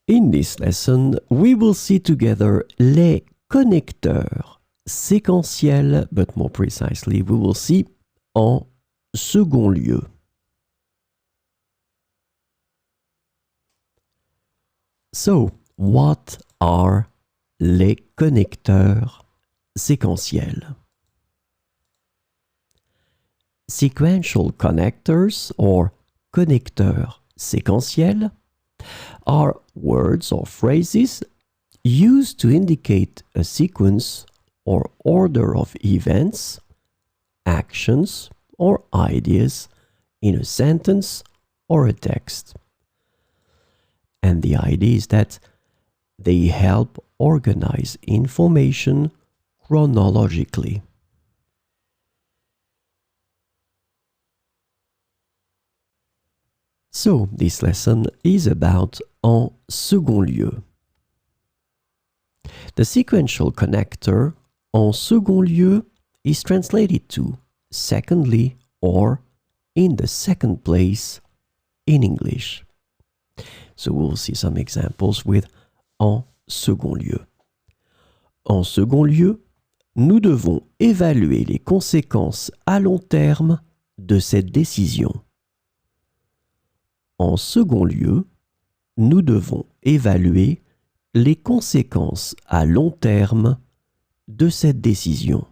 In this lesson, we will see together les connecteurs séquentiels, but more precisely, we will see en second lieu. So, what are les connecteurs séquentiels? Sequential connectors, or connecteurs séquentiels, are words or phrases used to indicate a sequence or order of events, actions, or ideas in a sentence or a text. And the idea is that they help organize information chronologically. So, this lesson is about en second lieu. The sequential connector en second lieu is translated to secondly or in the second place in English. So we'll see some examples with en second lieu. En second lieu, nous devons évaluer les conséquences à long terme de cette décision. En second lieu, nous devons évaluer les conséquences à long terme de cette décision.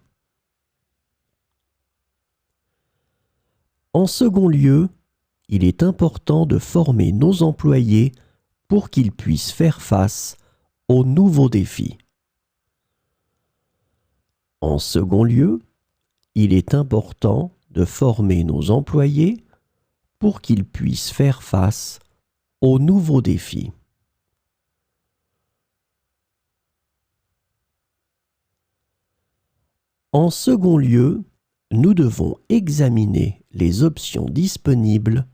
En second lieu, il est important de former nos employés pour qu'ils puissent faire face aux nouveaux défis. En second lieu, il est important de former nos employés pour qu'ils puissent faire face aux nouveaux défis. En second lieu, nous devons examiner les options disponibles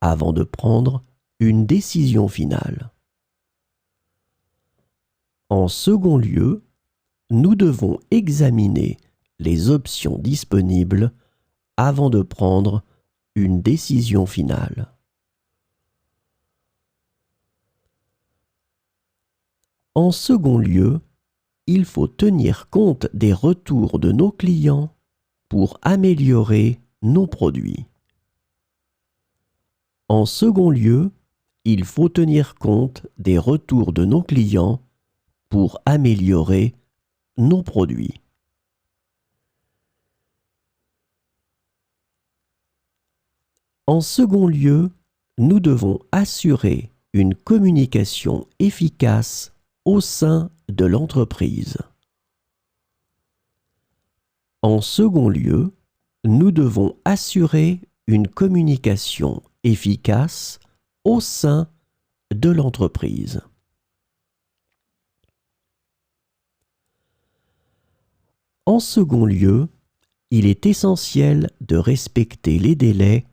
avant de prendre une décision finale. En second lieu, nous devons examiner les options disponibles avant de prendre une décision finale. En second lieu, il faut tenir compte des retours de nos clients pour améliorer nos produits. En second lieu, il faut tenir compte des retours de nos clients pour améliorer nos produits. En second lieu, nous devons assurer une communication efficace au sein de l'entreprise. En second lieu, nous devons assurer une communication efficace au sein de l'entreprise. En second lieu, il est essentiel de respecter les délais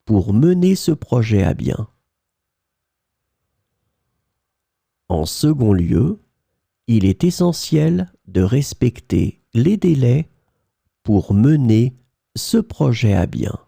pour mener ce projet à bien. En second lieu, il est essentiel de respecter les délais pour mener ce projet à bien.